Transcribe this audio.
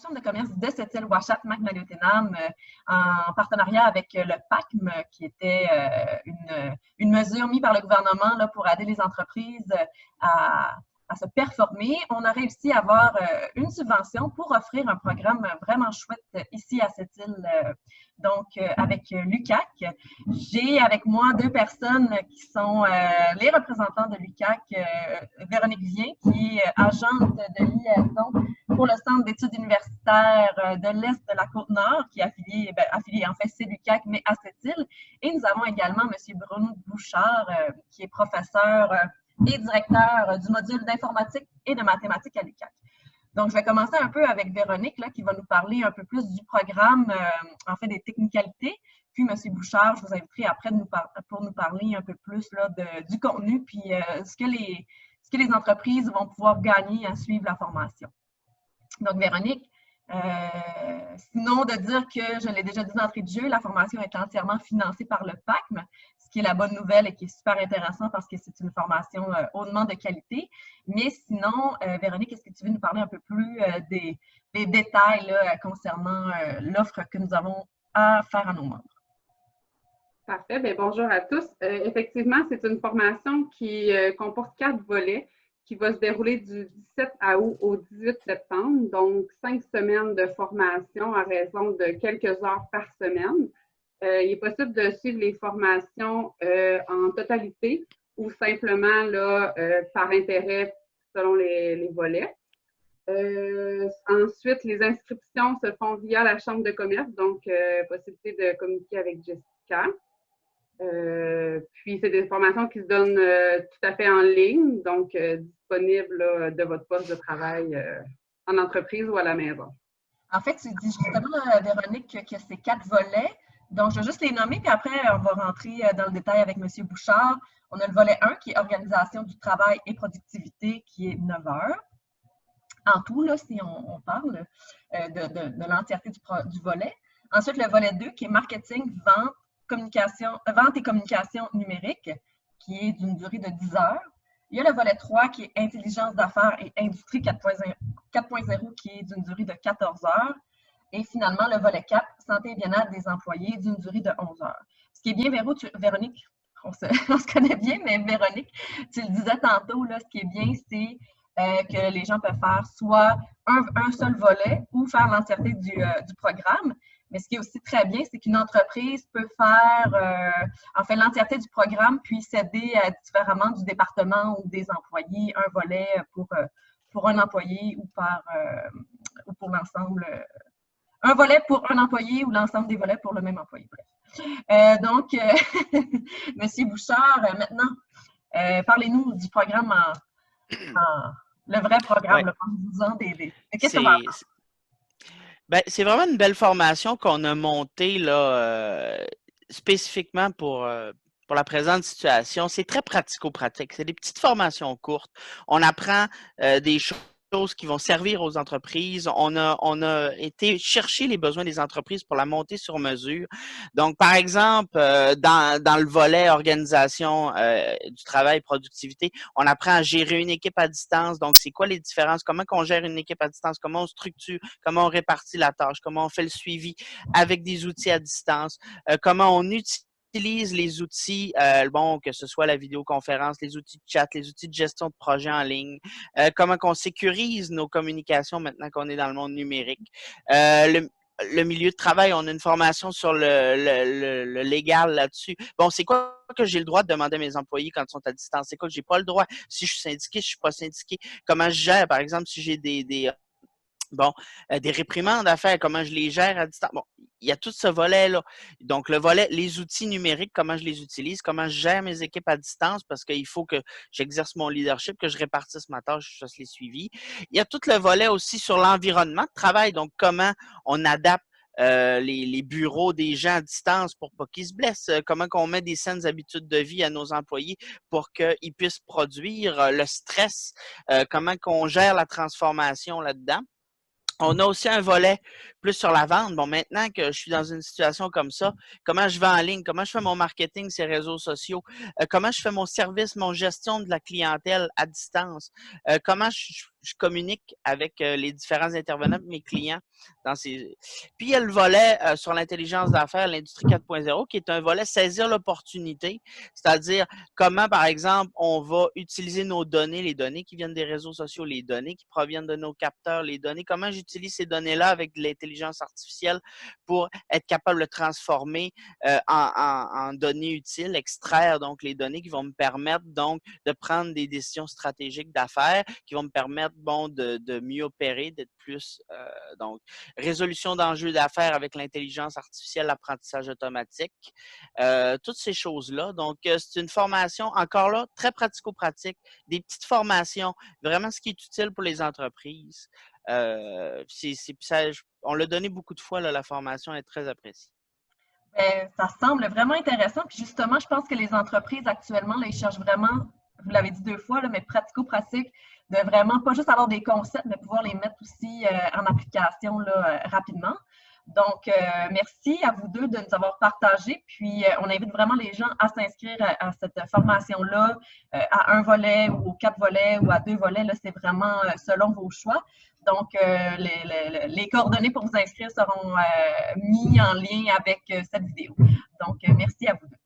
Chambre de commerce de Sept-Îles-Ouachat-Macmillan-Oténam en partenariat avec le PACM, qui était une mesure mise par le gouvernement là, pour aider les entreprises à se performer. On a réussi à avoir une subvention pour offrir un programme vraiment chouette ici à Sept-Îles, avec l'UQAC. J'ai avec moi deux personnes qui sont les représentants de l'UQAC, Véronique Vien, qui est agente de liaison pour le Centre d'études universitaires de l'Est de la Côte-Nord, qui est affilié, en fait, c'est l'UQAC, mais à Sept-Îles. Et nous avons également M. Bruno Bouchard, qui est professeur et directeur du module d'informatique et de mathématiques à l'UQAC. Donc, je vais commencer un peu avec Véronique, là, qui va nous parler un peu plus du programme, en fait, des technicalités. Puis, M. Bouchard, je vous inviterai après pour nous parler un peu plus là, du contenu, puis ce que les entreprises vont pouvoir gagner à suivre la formation. Donc, Véronique, sinon de dire que, je l'ai déjà dit d'entrée de jeu, la formation est entièrement financée par le PACM, ce qui est la bonne nouvelle et qui est super intéressant parce que c'est une formation hautement de qualité. Mais sinon, Véronique, est-ce que tu veux nous parler un peu plus des détails là, concernant l'offre que nous avons à faire à nos membres? Parfait. Bien, bonjour à tous. Effectivement, c'est une formation qui comporte 4 volets qui va se dérouler du 17 août au 18 septembre, donc 5 semaines de formation à raison de quelques heures par semaine. Il est possible de suivre les formations en totalité ou simplement là, par intérêt selon les volets. Ensuite, les inscriptions se font via la Chambre de commerce, donc possibilité de communiquer avec Jessica. Puis, c'est des formations qui se donnent tout à fait en ligne, donc disponibles là, de votre poste de travail en entreprise ou à la maison. En fait, tu dis justement, Véronique, que c'est 4 volets. Donc, je vais juste les nommer, puis après, on va rentrer dans le détail avec M. Bouchard. On a le volet 1 qui est organisation du travail et productivité, qui est 9 heures. En tout, là, si on parle de l'entièreté du volet. Ensuite, le volet 2 qui est marketing, vente et communication numérique, qui est d'une durée de 10 heures. Il y a le volet 3 qui est intelligence d'affaires et industrie 4.0 qui est d'une durée de 14 heures. Et finalement, le volet 4, santé et bien-être des employés, d'une durée de 11 heures. Ce qui est bien, Véronique, on se connaît bien, mais Véronique, tu le disais tantôt, là, ce qui est bien, c'est que les gens peuvent faire soit un seul volet ou faire l'entièreté du programme. Mais ce qui est aussi très bien, c'est qu'une entreprise peut faire en fait l'entièreté du programme, puis céder différemment du département ou des employés un volet pour un employé ou pour l'ensemble. Un volet pour un employé ou l'ensemble des volets pour le même employé. Bref. Donc, M. Bouchard, maintenant, parlez-nous du programme le vrai programme, le parlez-vous-en qu'est-ce qu'on va apprendre? Ben, c'est vraiment une belle formation qu'on a montée là, spécifiquement pour la présente situation. C'est très pratico-pratique. C'est des petites formations courtes. On apprend des choses qui vont servir aux entreprises. On a été chercher les besoins des entreprises pour la monter sur mesure. Donc, par exemple, dans le volet organisation du travail, productivité, on apprend à gérer une équipe à distance. Donc, c'est quoi les différences? Comment on gère une équipe à distance? Comment on structure? Comment on répartit la tâche? Comment on fait le suivi avec des outils à distance? Comment on utilise les outils, que ce soit la vidéoconférence, les outils de chat, les outils de gestion de projet en ligne, comment on sécurise nos communications maintenant qu'on est dans le monde numérique. Le milieu de travail, on a une formation sur le légal là-dessus. Bon, c'est quoi que j'ai le droit de demander à mes employés quand ils sont à distance? C'est quoi que j'ai pas le droit? Si je suis syndiqué, si je suis pas syndiqué, comment je gère, par exemple, si j'ai des réprimandes à faire, comment je les gère à distance. Bon, il y a tout ce volet-là. Donc, le volet, les outils numériques, comment je les utilise, comment je gère mes équipes à distance, parce qu'il faut que j'exerce mon leadership, que je répartisse ma tâche, que je fasse les suivis. Il y a tout le volet aussi sur l'environnement de travail, donc comment on adapte les bureaux des gens à distance pour pas qu'ils se blessent, comment on met des saines habitudes de vie à nos employés pour qu'ils puissent produire le stress, comment on gère la transformation là-dedans. On a aussi un volet plus sur la vente. Bon, maintenant que je suis dans une situation comme ça, comment je vends en ligne, comment je fais mon marketing, ces réseaux sociaux, comment je fais mon service, mon gestion de la clientèle à distance, comment je communique avec les différents intervenants, mes clients. Puis, il y a le volet sur l'intelligence d'affaires, l'industrie 4.0, qui est un volet saisir l'opportunité, c'est-à-dire comment, par exemple, on va utiliser nos données, les données qui viennent des réseaux sociaux, les données qui proviennent de nos capteurs, les données, comment j'utilise ces données-là avec de l'intelligence artificielle pour être capable de le transformer en données utiles, extraire donc les données qui vont me permettre donc de prendre des décisions stratégiques d'affaires, qui vont me permettre de mieux opérer, d'être plus donc résolution d'enjeux d'affaires avec l'intelligence artificielle, l'apprentissage automatique, toutes ces choses-là. Donc, c'est une formation, encore là, très pratico-pratique, des petites formations, vraiment ce qui est utile pour les entreprises. On l'a donné beaucoup de fois, là, la formation est très appréciée. Ben, ça semble vraiment intéressant. Puis justement, je pense que les entreprises actuellement, là, ils cherchent vraiment, vous l'avez dit 2 fois, là, mais pratico-pratique, de vraiment pas juste avoir des concepts, mais pouvoir les mettre aussi en application là, rapidement. Donc, merci à vous deux de nous avoir partagé. Puis, on invite vraiment les gens à s'inscrire à cette formation-là, à 1 volet ou aux 4 volets ou à 2 volets. Là, c'est vraiment selon vos choix. Donc, les coordonnées pour vous inscrire seront mis en lien avec cette vidéo. Donc, merci à vous deux.